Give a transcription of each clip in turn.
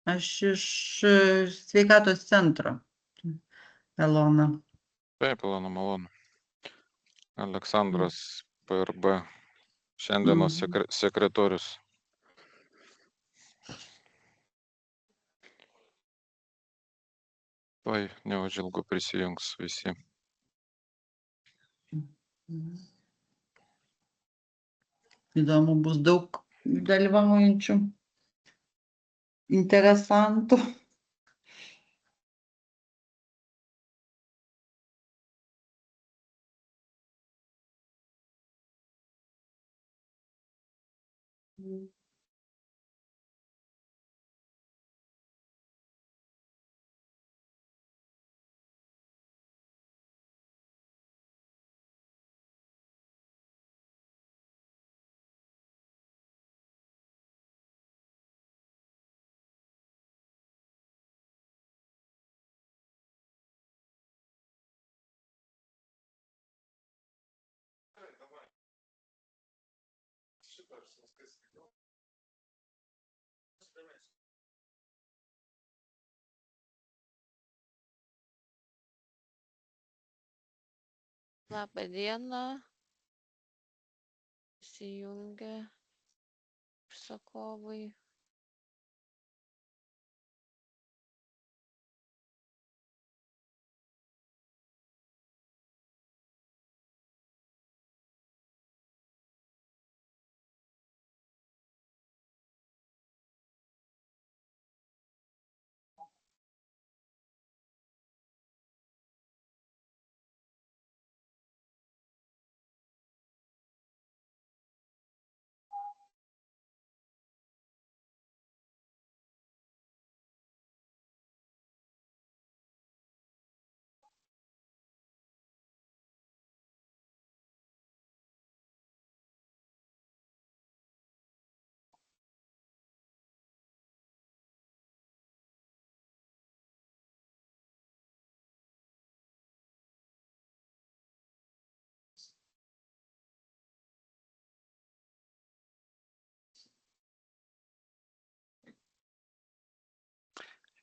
Aš iš sveikatos centro. Elona. Taip, Ilona, malonu. Aleksandras PRB, šiandienos sekretorius. Tuoj neužilgo prisijungs visi. Įdomu, bus daug dalyvaujančių interesantų. Labą dieną. Įsijungia užsakovai.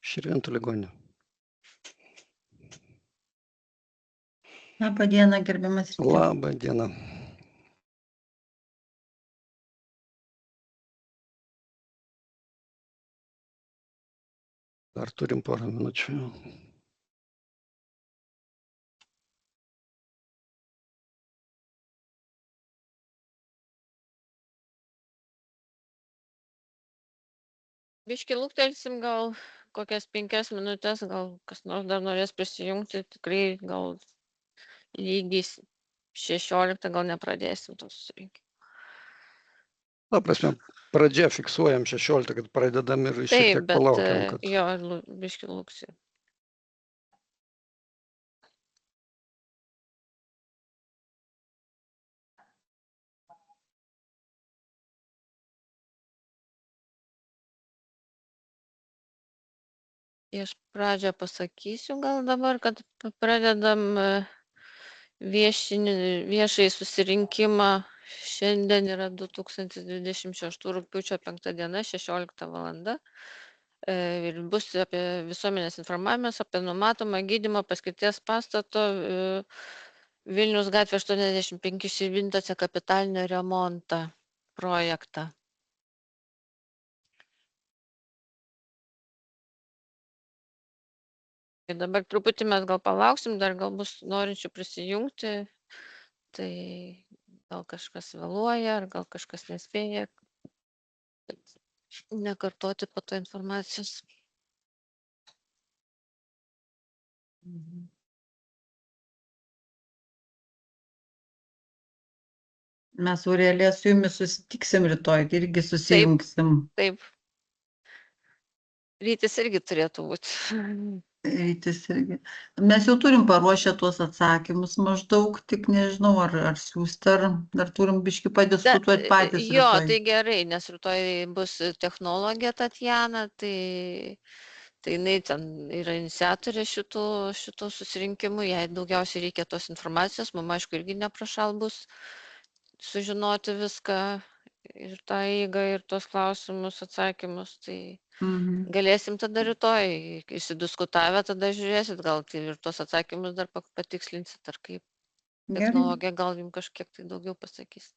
Širvintų ligoninė. Labą dieną, gerbiamas Rytis. Labą dieną. Dar turim porą minučių. Biškį luktelsim gal kokias 5 minutės, gal kas nors dar norės prisijungti, tikrai gal lygiai 16 gal nepradėsim to susirinkimo. Ta prasme, pradžia fiksuojam 16, kad pradedam ir šiek Taip, tiek bet palaukiam, kad... jo, biškį luksim. Iš pradžią pasakysiu gal dabar, kad pradedam viešai susirinkimą. Šiandien yra 2026 rugpjūčio 5 diena, 16 valanda. Ir bus apie visuomenės informavimas, apie numatomą gydymo paskirties pastato Vilniaus gatvė 85 Širvintose kapitalinio remonto projektą. Ir dabar truputį mes gal palauksim, dar gal bus norinčių prisijungti, tai gal kažkas vėluoja, ar gal kažkas nespėja, nekartoti po to informacijos. Mes, Aurelija, su jumis susitiksim rytoj, irgi susijungsim. Taip. Rytis irgi turėtų būti. Rytis irgi. Mes jau turim paruošę tuos atsakymus maždaug, tik nežinau, ar siųsti, ar dar turim biškį padiskutuoti patys Jo, rytoj. tai gerai, nes rytoj bus technologė Tatjana, tai jinai ten yra iniciatorė šito susirinkimų, jai daugiausiai reikia tos informacijos, mums aišku irgi neprašal bus sužinoti viską ir tą eigą, ir tos klausimus, atsakymus, tai Galėsim tada rytoj, išsidiskutavę, tada žiūrėsit, gal tai ir tuos atsakymus dar patikslinsit, ar kaip. Gerai. Technologija gal jums kažkiek tai daugiau pasakys.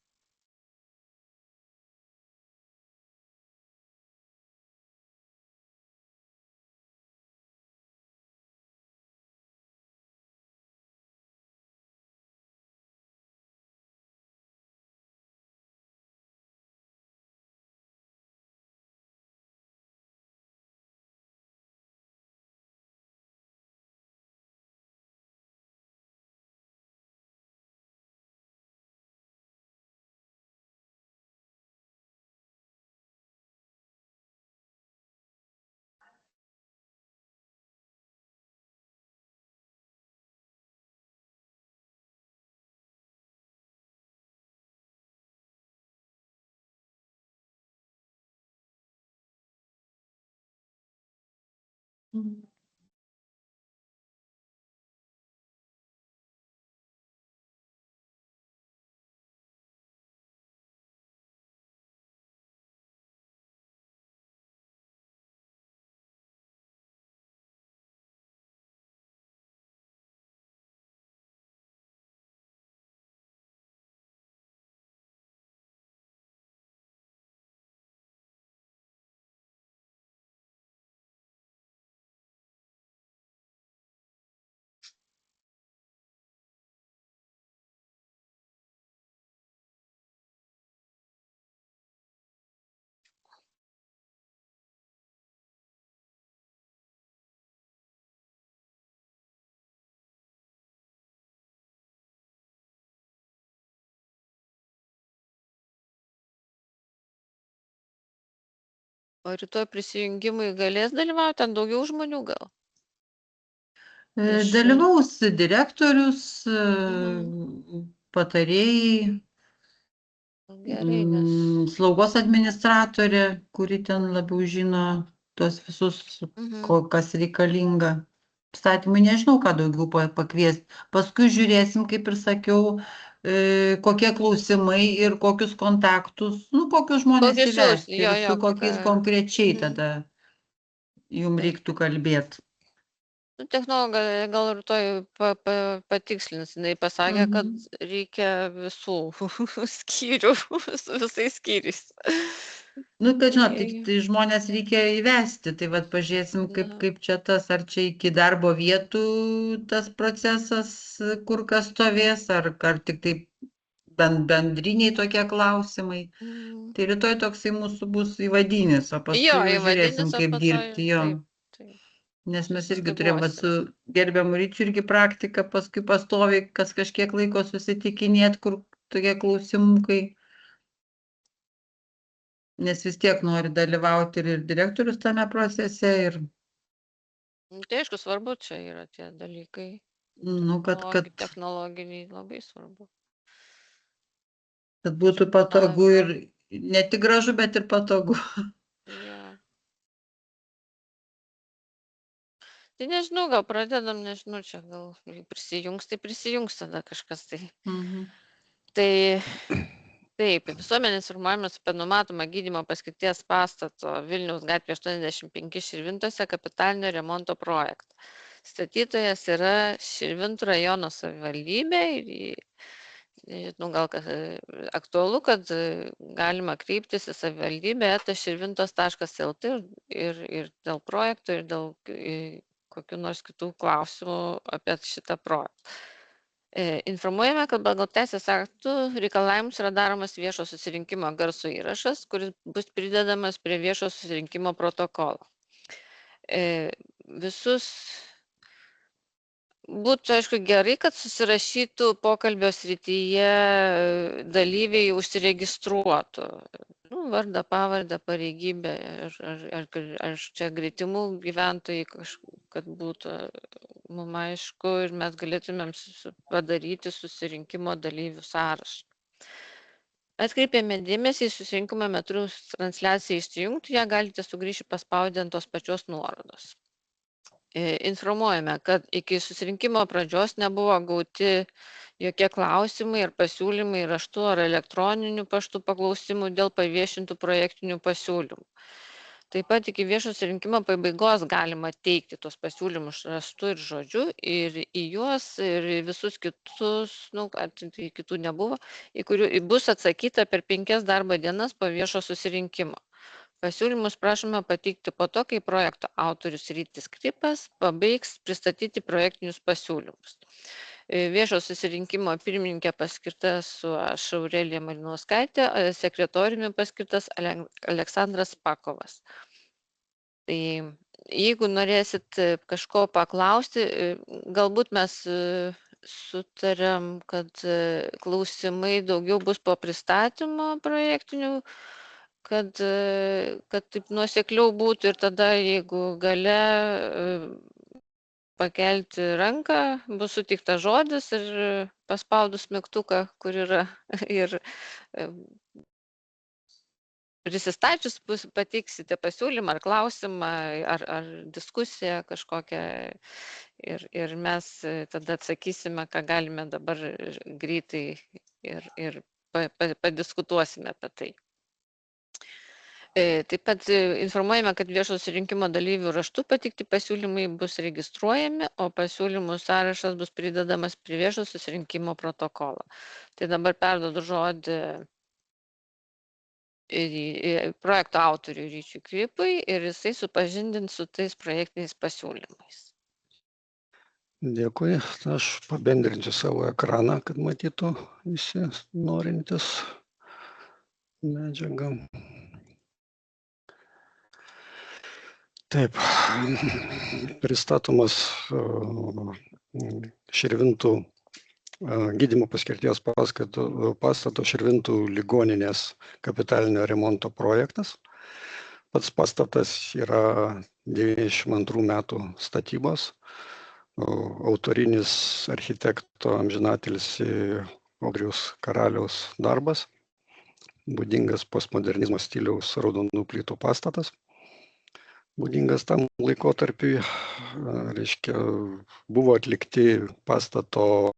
O rytoj prisijungimui galės dalyvauti, ten daugiau žmonių gal? Dalyvaus direktorius, patarėjai, Gerai, nes... slaugos administratorė, kuri ten labiau žino tuos visus, kas reikalinga. Statymui nežinau, ką daugiau pakviesti. Paskui žiūrėsim, kaip ir sakiau, kokie klausimai ir kokius kontaktus, kokius žmonės įvesti ir su kokiais konkrečiai tada jums reiktų kalbėti. Technologija gal rytoj patikslins. Jinai pasakė, kad reikia visų skyrių, su visais skyriais. Kad žinot, tai žmonės reikia įvesti. Tai vat pažiūrėsim, kaip čia tas, ar čia iki darbo vietų tas procesas kur kas stovės, ar tik tai bendriniai tokie klausimai. Tai rytoj toksai mūsų bus įvadinis, o paskui jau žiūrėsim, kaip dirbti jo. Nes mes irgi turėjom su gerbiamu Ryčiu irgi praktiką, paskui pastoviai kas kažkiek laiko susitikinėti, kur tokie klausimukai. Nes vis tiek nori dalyvauti ir direktorius tame procese. Tai aišku, svarbu čia yra tie dalykai. Technologiniai labai svarbu. Kad būtų patogu ir ne tik gražu, bet ir patogu. Tai nežinau, gal pradedam, nežinau, čia gal prisijungs tada kažkas tai. Tai taip, visuomenės informavimas apie numatomą gydymo paskirties pastato Vilniaus gatvė 85 Širvintose kapitalinio remonto projektą. Statytojas yra Širvintų rajono savivaldybė ir nežinau, gal aktualu, kad galima kreiptis į savivaldybę @širvintos.lt ir dėl projekto, ir dėl kokių nors kitų klausimų apie šitą projektą. Informuojame, kad pagal teisės aktų reikalavimus yra daromas viešo susirinkimo garso įrašas, kuris bus pridedamas prie viešo susirinkimo protokolo. Visus būtų, aišku, gerai, kad susirašytų pokalbio srityje dalyviai užsiregistruotų. Vardą, pavardę, pareigybę, ar čia greitimų gyventojai, kad būtų mums aišku ir mes galėtumėm padaryti susirinkimo dalyvių sąrašą. Atkreipėme dėmesį į susirinkimo metu transliaciją išsijungti, ją galite sugrįžti paspaudę ant tos pačios nuorodos. Informuojame, kad iki susirinkimo pradžios nebuvo gauti jokie klausimai ar pasiūlymai raštu ar elektroniniu paštu paklausimų dėl paviešintų projektinių pasiūlymų. Taip pat iki viešo surinkimo pabaigos galima teikti tuos pasiūlymus raštu ir žodžiu ir į juos ir į visus kitus, tai kitų nebuvo, į kurių bus atsakyta per 5 darbo dienas po viešo susirinkimo. Pasiūlymus prašome pateikti po to, kai projekto autorius Rytis Kripas pabaigs pristatyti projektinius pasiūlymus. Viešo susirinkimo pirmininkė paskirta su aš Aurelija Malinauskaitė, sekretoriumi paskirtas Aleksandras Pakovas. Tai jeigu norėsit kažko paklausti, galbūt mes sutarėm, kad klausimai daugiau bus po pristatymo projektinių, kad taip nuosekliau būtų ir tada, jeigu gale pakelti ranką, bus suteiktas žodis ir paspaudus mygtuką, kur yra ir prisistačius pateiksite pasiūlymą ar klausimą ar diskusiją kažkokią ir mes tada atsakysime, ką galime dabar greitai ir padiskutuosime apie tai. Taip pat informuojame, kad viešo susirinkimo dalyvių raštu pateikti pasiūlymai bus registruojami, o pasiūlymų sąrašas bus pridedamas prie viešo susirinkimo protokolo. Tai dabar perduodu žodį projekto autoriui Ryčiui Kripui ir jisai supažindins su tais projektiniais pasiūlymais. Dėkui. Aš pabendrinsiu savo ekraną, kad matytų visi norintys medžiagą. Taip, pristatomas Širvintų gydymo paskirties pastato Širvintų ligoninės kapitalinio remonto projektas. Pats pastatas yra 92 metų statybos, autorinis architekto amžinatilsį Audriaus Karaliaus darbas, būdingas postmodernizmo stiliaus raudonų plytų pastatas. Būdingas tam laikotarpiui, reiškia, buvo atlikti pastato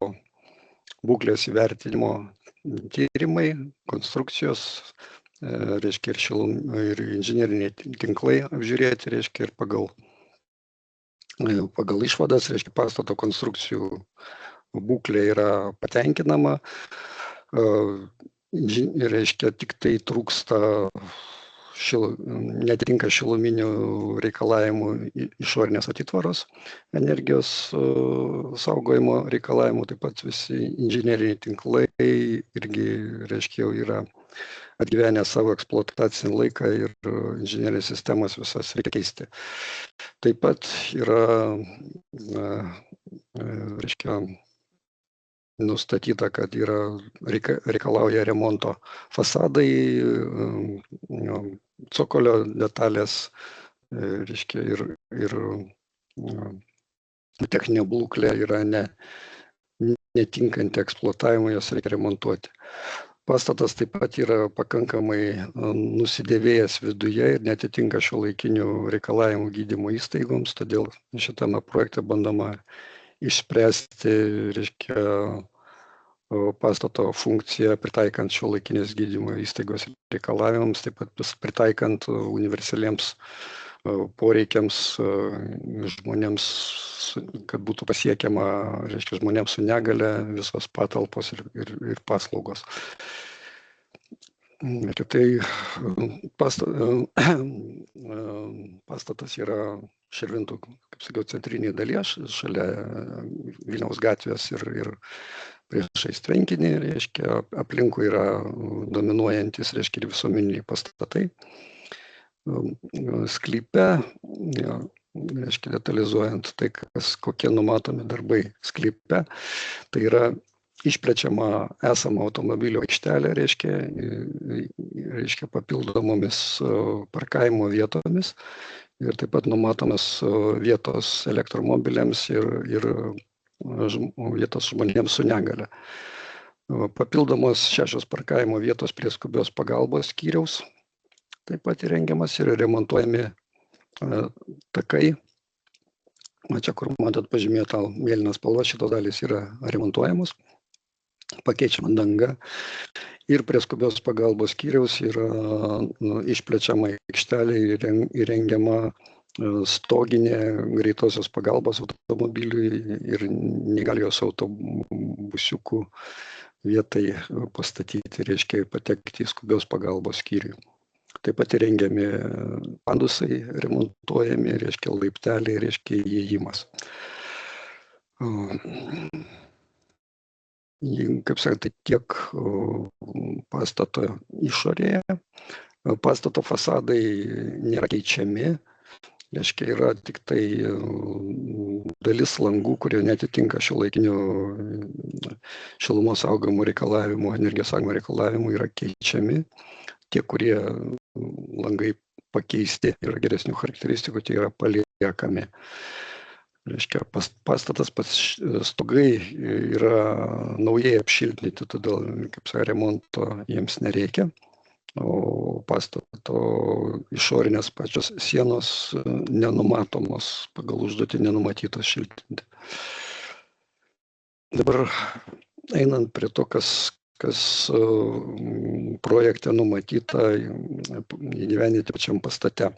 būklės įvertinimo tyrimai, konstrukcijos, reiškia, ir inžineriniai tinklai apžiūrėti, reiškia, ir pagal išvadas, reiškia, pastato konstrukcijų būklė yra patenkinama, reiškia, tik tai trūksta netinka šiluminių reikalavimų išorinės atitvaros, energijos saugojimo reikalavimų, taip pat visi inžineriniai tinklai irgi, reiškia, jau yra atgyvenę savo eksploatacinį laiką ir inžinerinės sistemas visas reikia keisti. Taip pat yra, reiškia, nustatyta, kad reikalauja remonto fasadai, cokolio detalės, reiškia, ir techninė būklė yra netinkanti eksploatavimui, jas reikia remontuoti. Pastatas taip pat yra pakankamai nusidėvėjęs viduje ir netitinka šiuolaikinių reikalavimų gydymo įstaigoms, todėl šitame projekte bandoma išspręsti, reiškia, pastato funkciją pritaikant šiuolaikinės gydymo įstaigos reikalavimams, taip pat pritaikant universaliems poreikiams žmonėms, kad būtų pasiekiama, reiškia, žmonėms su negale visos patalpos ir paslaugos. Tai pastatas yra Širvintų, kaip sakiau, centrinėje dalyje, šalia Vilniaus gatvės ir priešais tvenkinį, reiškia, aplinkui yra dominuojantis, reiškia, visuomeniniai pastatai. Sklype, reiškia, detalizuojant tai, kokie numatomi darbai sklype, tai yra išplečiama esama automobilio aikštelė, reiškia, papildomomis parkavimo vietomis ir taip pat numatomas vietos elektromobiliams ir vietos žmonėms su negale. Papildomos 6 parkavimo vietos prie skubios pagalbos skyriaus taip pat įrengiamas ir remontuojami takai. Čia, kur matot pažymėta mėlyna spalva, šitos dalys yra remontuojamos, pakeičiama danga Ir prie skubios pagalbos skyriaus yra išplečiama aikštelė ir įrengiama stoginė greitosios pagalbos automobiliui ir neįgalios autobusiukų vietai pastatyti, reiškia patekti į skubios pagalbos skyrių. Taip pat įrengiami pandusai, remontuojami, reiškia laipteliai, reiškia įėjimas. Kaip sakant, tiek pastato išorėje, pastato fasadai nėra keičiami, reiškia yra tik tai dalis langų, kurie netitinka šiuolaikinių šilumos saugojimo reikalavimų, energijos saugojimo reikalavimų, yra keičiami. Tie, kurie langai pakeisti, yra geresnių charakteristikų, tie yra paliekami. Reiškia, pastatas stogai yra naujai apšiltinti, todėl, kaip sakė, remonto jiems nereikia. O pastato išorinės pačios sienos nenumatomos, pagal užduotį nenumatytos šiltinti. Dabar einant prie to, kas projekte numatyta įgyvendinti pačiam pastate.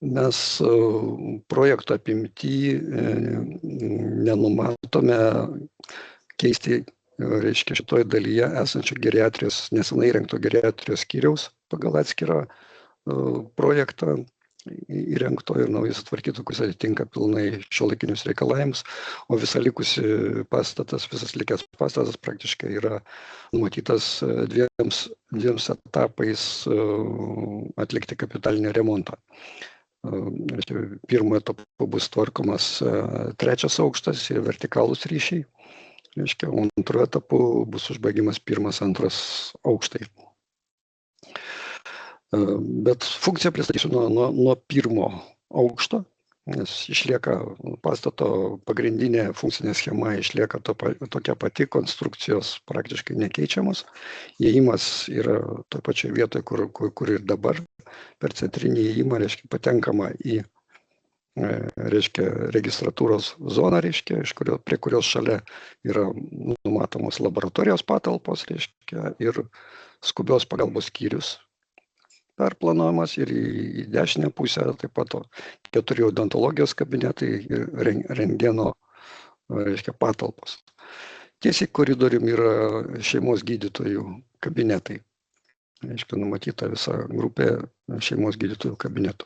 Mes projekto apimty nenumatome keisti, reiškia, šitoje dalyje esančio geriatrijos, nesenai įrengto geriatrijos skyriaus pagal atskirą projektą įrengto ir naujai sutvarkyto, kuris atitinka pilnai šiuolaikinius reikalavimus, o visas likęs pastatas praktiškai yra numatytas dviems etapais atlikti kapitalinį remontą. Pirmojo etapo bus tvarkomas 3 aukštas ir vertikalūs ryšiai, reiškia, o antrojo etapu bus užbaigimas 1-2 aukštai. Bet funkciją pristatysiu nuo 1 aukšto, nes išlieka pastato pagrindinė funkcinė schema, išlieka tokia pati, konstrukcijos praktiškai nekeičiamos. Įėjimas yra toje pačioje vietoje, kur ir dabar. Per centrinį įėjimą, reiškia, patenkama į, reiškia, registratūros zoną, reiškia, prie kurios šalia yra numatomos laboratorijos patalpos, reiškia, ir skubios pagalbos skyrius perplanuojamas, ir į dešinę pusę taip pat 4 odontologijos kabinetai ir rentgeno, reiškia, patalpos. Tiesiai koridorium yra šeimos gydytojų kabinetai. Reiškia, numatyta visa grupė šeimos gydytojų kabinetų.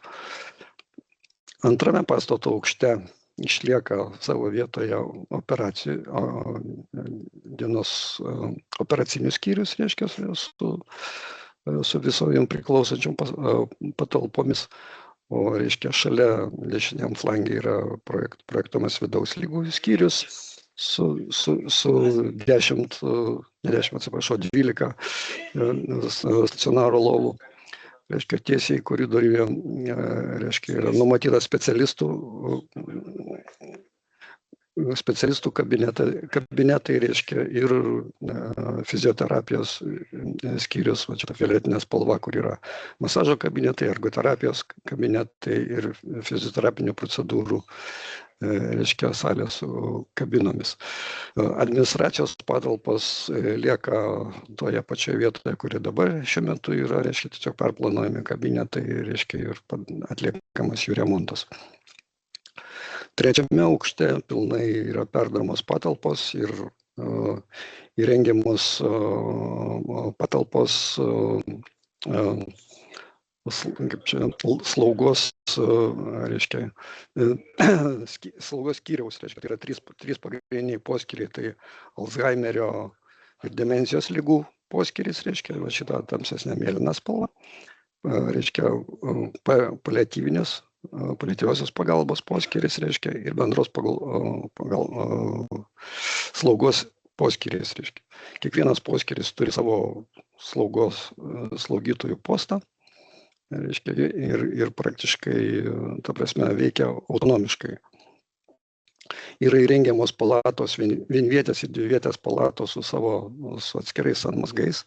Antrame pastato aukšte išlieka savo vietoje dienos operacinius skyrius, reiškia, su viso jam priklausančiom patalpomis, o, reiškia, šalia dešiniam flange yra projektuojamas vidaus ligų skyrius su 12 stacionaro lovų. Reiškia, tiesiai koridoriuje, reiškia, yra numatyta specialistų kabinetai, reiškia, ir fizioterapijos skyrius, va čia violetinė spalva, kur yra masažo kabinetai, ergoterapijos kabinetai ir fizioterapinių procedūrų, reiškia, salė su kabinomis. Administracijos patalpos lieka toje pačioje vietoje, kuri dabar šiuo metu yra, reiškia, tiesiog perplanuojami kabinetai, reiškia, ir atliekamas jų remontas. 3 aukšte pilnai yra perdaromos patalpos ir įrengiamos patalpos slaugos, reiškia, slaugos skyriaus, reiškia, tai yra 3 pagrindiniai poskyriai, tai Alzheimerio ir demencijos ligų poskyris, reiškia, va šitą tamsesnę mėlyną spalvą, reiškia, paliatyviosios pagalbos poskyris, reiškia, ir bendros slaugos poskyris, reiškia. Kiekvienas poskyris turi savo slaugytojų postą, reiškia, ir praktiškai, ta prasme, veikia autonomiškai. Yra įrengiamos palatos, vienvietės ir dvivietės palatos su atskirais sanmazgais.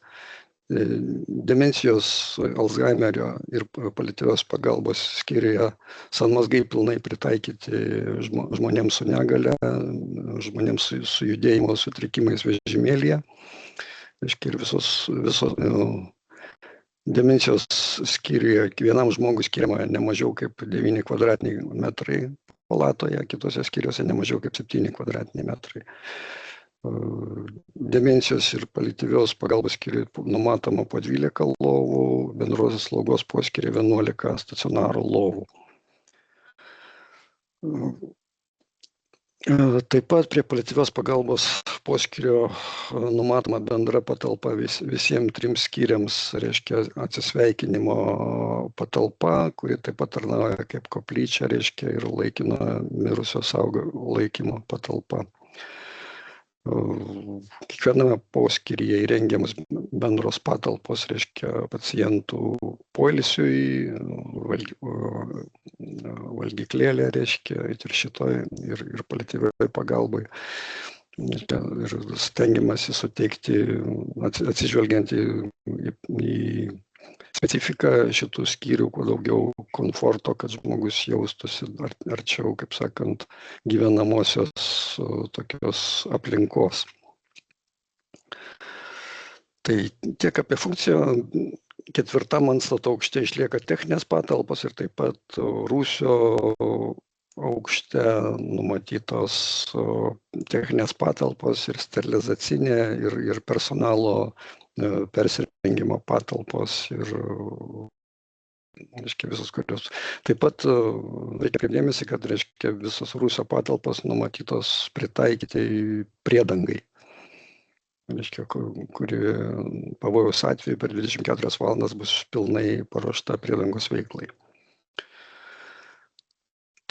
Demencijos, Alzheimerio ir paliatyvios pagalbos skyriuje sanmazgai pilnai pritaikyti žmonėms su negale, žmonėms su judėjimo sutrikimais vežimėlyje. reiškia, ir visos demencijos skyriuje vienam žmogui skiriama ne mažiau kaip 9 kvadratiniai metrai palatoje, kitose skyriuose ne mažiau kaip 7 kvadratiniai metrai. Demencijos ir paliatyvios pagalbos skyriui numatoma po 12 lovų, bendrosios slaugos poskyriui 11 stacionarų lovų. Taip pat prie paliatyvios pagalbos poskyrio numatoma bendra patalpa visiems 3 skyriams, reiškia atsisveikinimo patalpa, kuri taip pat tarnauja kaip koplyčia, reiškia ir laikino mirusio saugo laikymo patalpa. Kiekviename poskyryje įrengiamas bendros patalpos, reiškia pacientų poilsiui, valgyklėlė, reiškia, ir šitoj, ir paliatyvioj pagalbai. Ir stengiamasi suteikti, atsižvelgiant į specifiką šitų skyrių, kuo daugiau komforto, kad žmogus jaustųsi arčiau, kaip sakant, gyvenamosios tokios aplinkos. Tai tiek apie funkciją. 4. antstato aukšte išlieka techninės patalpos ir taip pat rūsio aukšte numatytos techninės patalpos ir sterilizacinė, ir personalo persirengimo patalpos ir, reiškia, visos kurios. Taip pat reikia kreipdėmėsi, kad, reiškia, visos rūsio patalpos numatytos pritaikyti priedangai. Reiškia, kuri pavojaus atveju per 24 valandas bus pilnai paruošta priedangos veiklai.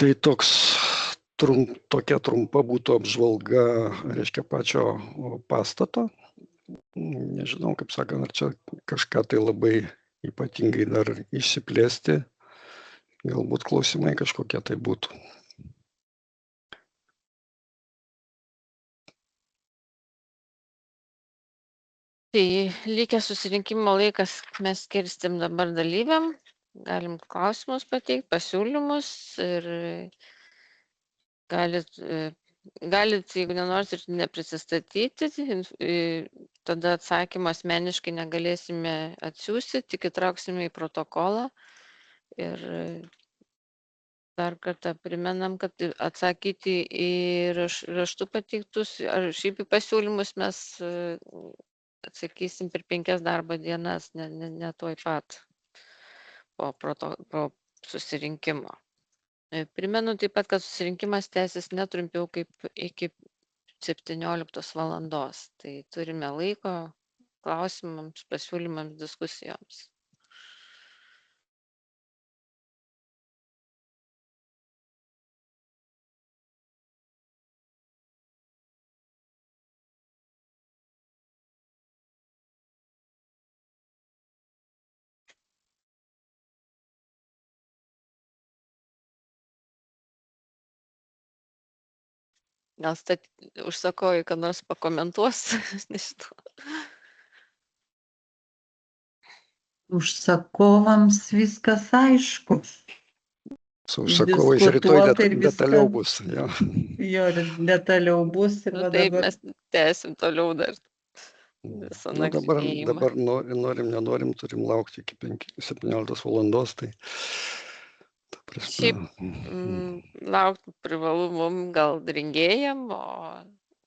Tai tokia trumpa būtų apžvalga, reiškia, pačio pastato. Nežinau, kaip sakant, ar čia kažką tai labai ypatingai dar išsiplėsti. Galbūt klausimai kažkokie tai būtų. Tai likęs susirinkimo laikas mes skirstim dabar dalyviam. Galim klausimus pateikti, pasiūlymus ir galit, jeigu nenorit ir neprisistatyti, tada atsakymą asmeniškai negalėsime atsiųsti, tik įtrauksime į protokolą. Ir dar kartą primenam, kad atsakyti į raštu pateiktus ar šiaip į pasiūlymus mes atsakysim per 5 darbo dienas, ne tuoj pat po susirinkimo. Primenu taip pat, kad susirinkimas tęsis netrumpiau kaip iki 17 valandos. Tai turime laiko klausimams, pasiūlymams, diskusijoms. Gal užsakovai, kad nors pakomentuos, nežinau. Užsakovams viskas aišku. Su užsakovais rytoj detaliau bus. Jo, detaliau bus. Ir Taip, mes tęsim toliau dar. Dabar norim, nenorim, turim laukti iki 17 valandos. Tai šiaip laukti privalu mum gal rengėjam, o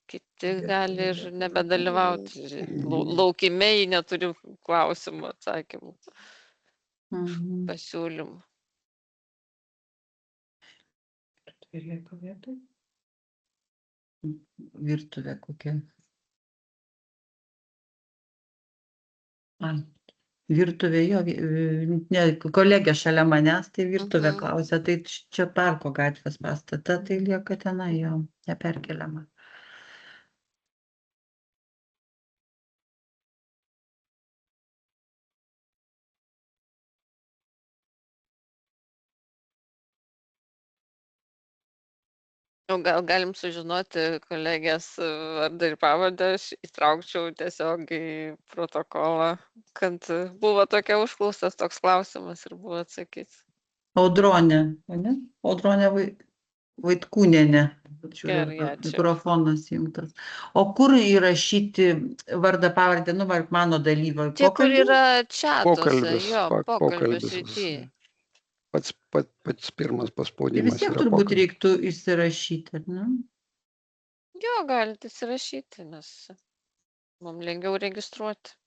kiti gali ir nebedalyvauti. Laukime, jei neturi klausimų, atsakymų, pasiūlymų. Virtuvė kokia? Virtuvė, jo, kolegė šalia manęs, tai virtuvė klausia, tai čia Parko gatvės pastate, tai lieka tenai, jo, neperkeliama. Gal galim sužinoti kolegės vardą ir pavardę, aš įtraukčiau tiesiog į protokolą, kad buvo tokia užklausas, toks klausimas ir buvo atsakytas. Audronė, ne? Audronė Vaitkūnienė. Žiūriu, Gerai, ačiū. mikrofonas įjungtas. O kur įrašyti vardą, pavardę, nu, mano dalyvio Tie, kur pokalbį? yra čatuose, Pokalbis, jo, pokalbio pokalbis. srity. Pats pirmas Tai vis paspaudimas tiek yra turbūt pokalbis. reiktų įsirašyti, ar ne? Jo, galite įsirašyti, nes mums lengviau registruoti.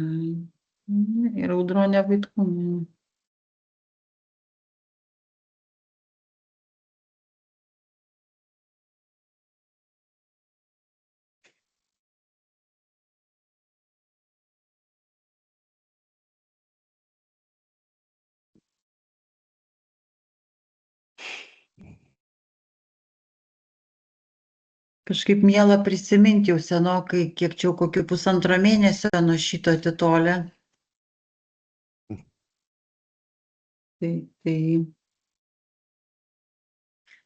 Ir Audronė Vaitkūnienė. Kažkaip miela prisiminti jau senokai, kiek čia jau kokį 1,5 mėnesio nuo šito atitolę. Tai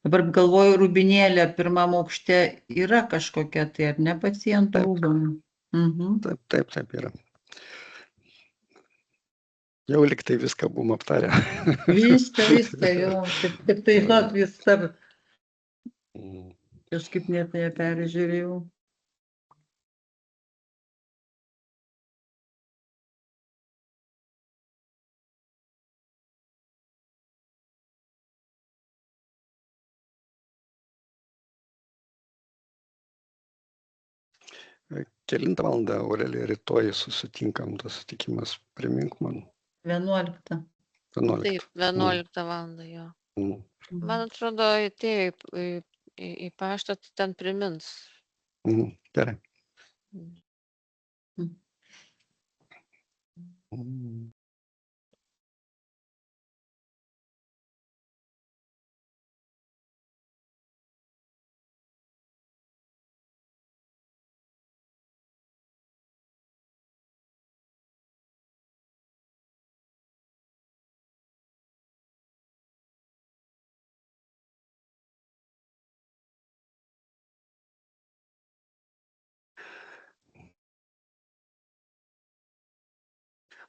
dabar galvoju, rūbinėlė pirmam aukšte yra kažkokia, tai ar ne pacientų Taip. rūbam? Mhm. Taip yra. Jau liktai viską buvom aptarę. Viską, jo. Tik tai, žinot, vis dar kažkaip net neperžiūrėjau. Kelintą valandą, Aurelija, rytoj susitinkam, tas sutikimas, primink man. 11. 11. Taip, 11 valandą jo. Man atrodo, atėjo į paštą, tai ten primins. Gerai.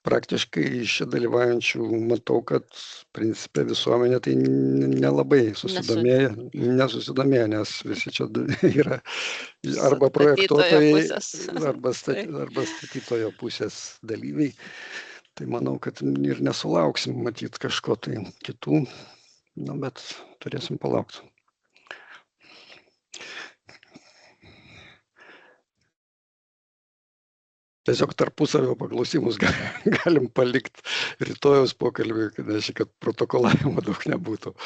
Praktiškai iš čia dalyvaujančių matau, kad principė visuomenė tai nelabai nesusidomėjo, nes visi čia yra arba projektuotojai, arba statytojo pusės dalyviai. Tai manau, kad ir nesulauksim matyt kažko tai kitų, bet turėsim palaukti. Tiesiog tarpusavio paklausimus galim palikti rytojaus pokalbį, kad protokolavimo daug nebūtų.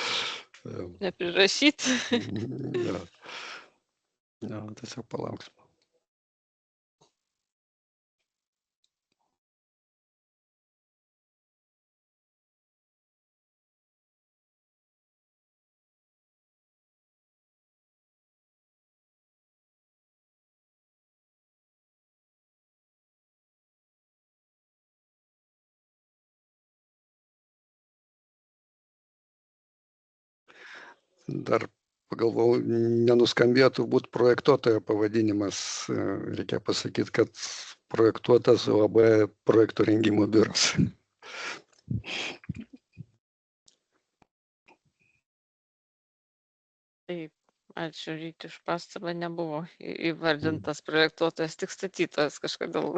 Neprirašyti. Ja, tiesiog palauksim. Dar pagalvojau, nenuskambėjo turbūt projektuotojo pavadinimas. Reikia pasakyti, kad projektuotas UAB projektų rengimo biuras. Taip, ačiū Ryti už pastabą, nebuvo įvardintas projektuotojas, tik statytojas kažkodėl.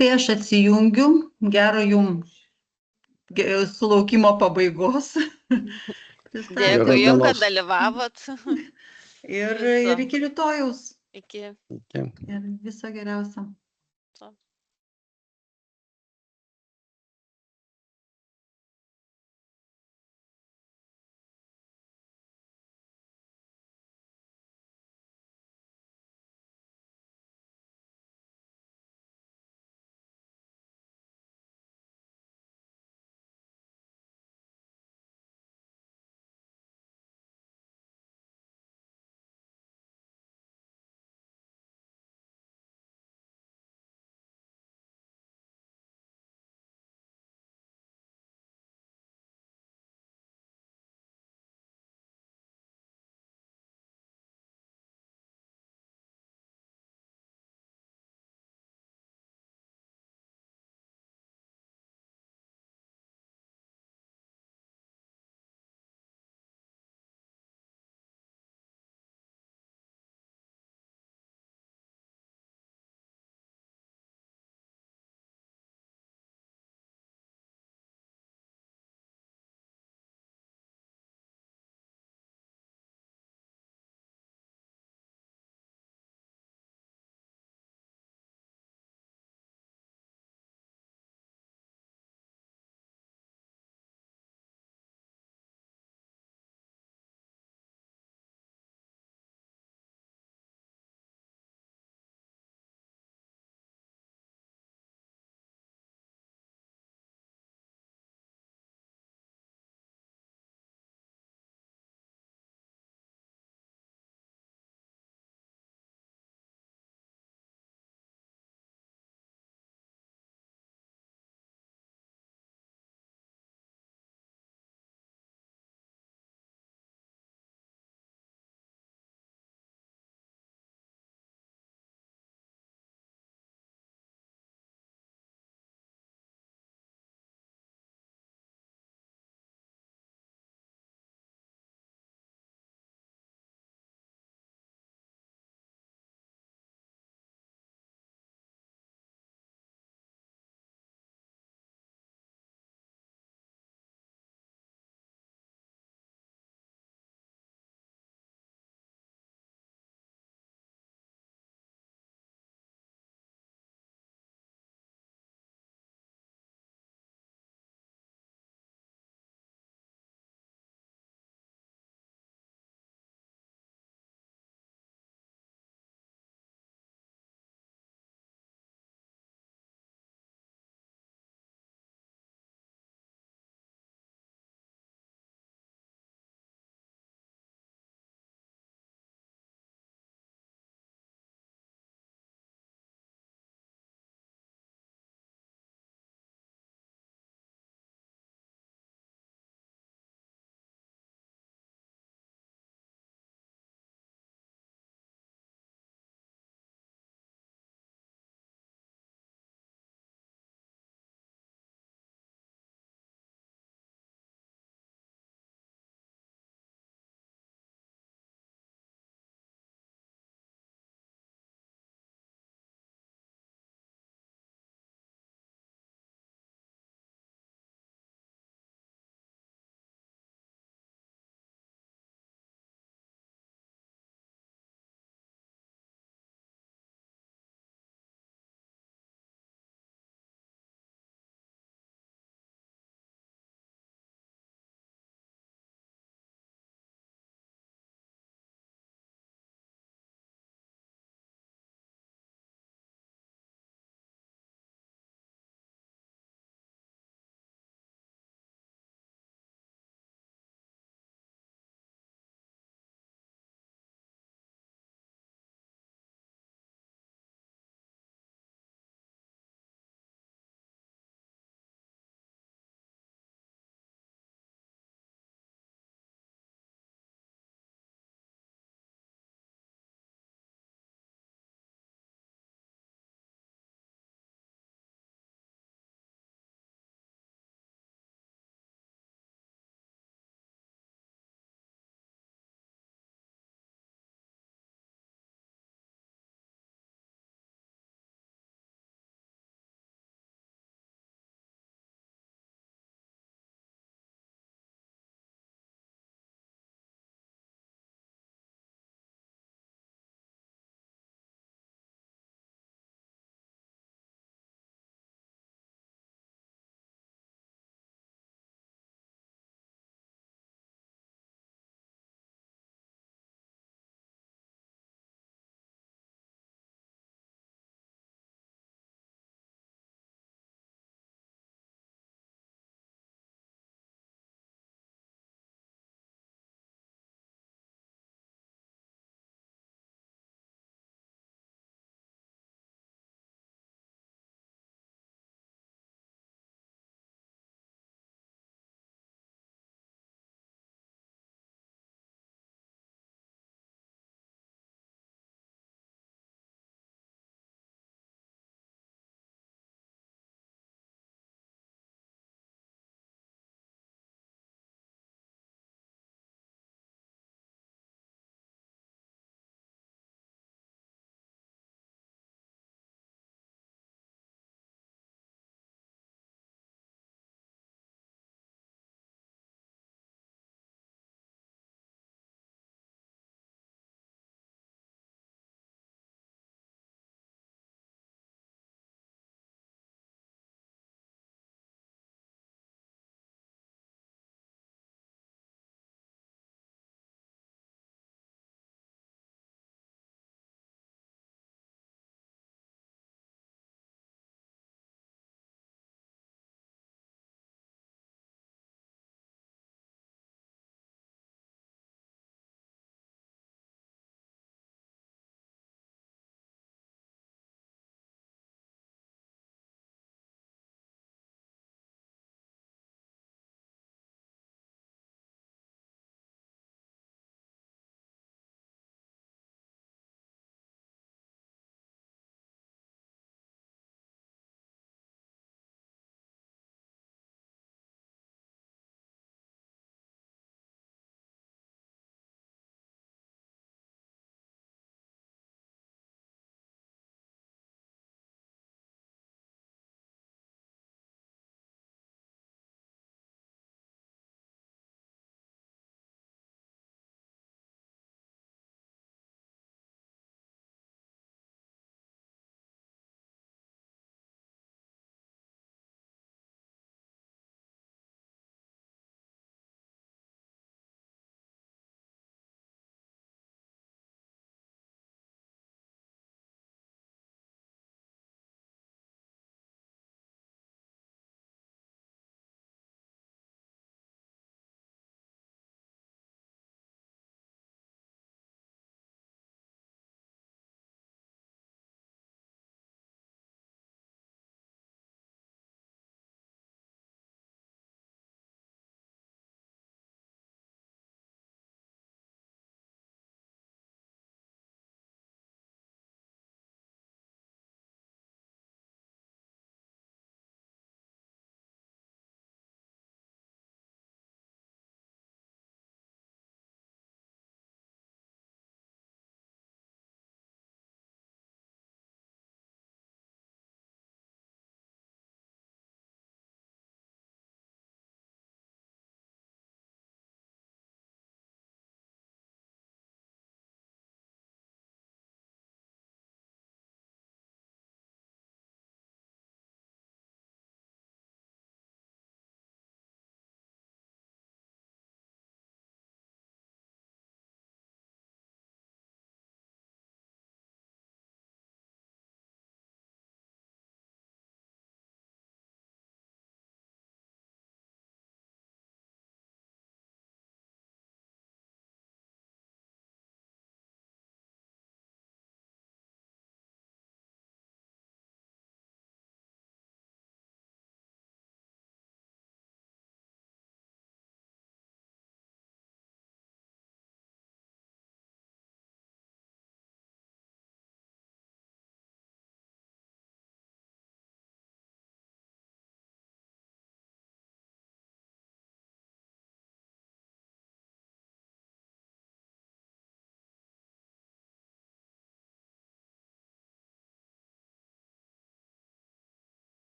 Tai aš atsijungiu, gero jums sulaukimo pabaigos. Dėkui Geros jums, kad dienos. dalyvavot. Ir Viso. iki rytojaus. Iki. Iki. Ir viso geriausio.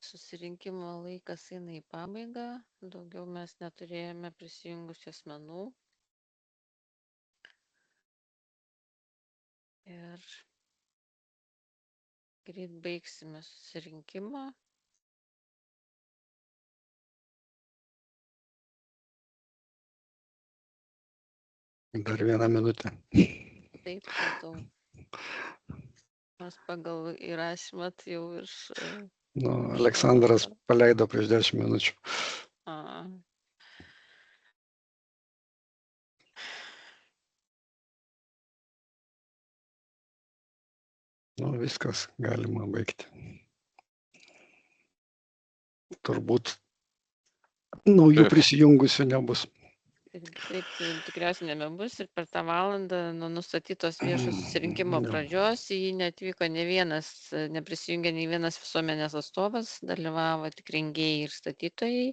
Susirinkimo laikas eina į pabaigą. Daugiau mes neturėjome prisijungusių asmenų. Ir greit baigsime susirinkimą. Dar vieną minutę. Taip, matau. Nors pagal įrašymą tai jau iš... Nu, Aleksandras paleido prieš 10 minučių. A, Nu, viskas galima baigti. Turbūt naujų Taip. prisijungusių nebus. taip, tikriausiai nebebus ir per tą valandą nuo nustatytos viešo susirinkimo Jo. pradžios į jį neatvyko ne vienas, neprisijungė nei vienas visuomenės atstovas, dalyvavo tik rengėjai ir statytojai.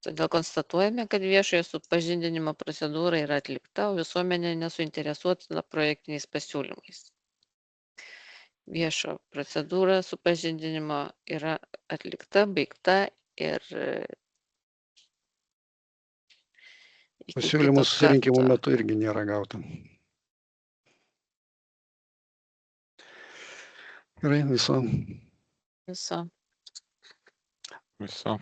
Todėl konstatuojame, kad viešojo supažindinimo procedūra yra atlikta, o visuomenė nesuinteresuota projektiniais pasiūlymais. Viešo procedūra supažindinimo yra atlikta, baigta ir iki Pasiūlymų kito susirinkimų karto. metu irgi nėra gauta. Gerai, viso. Viso. Viso.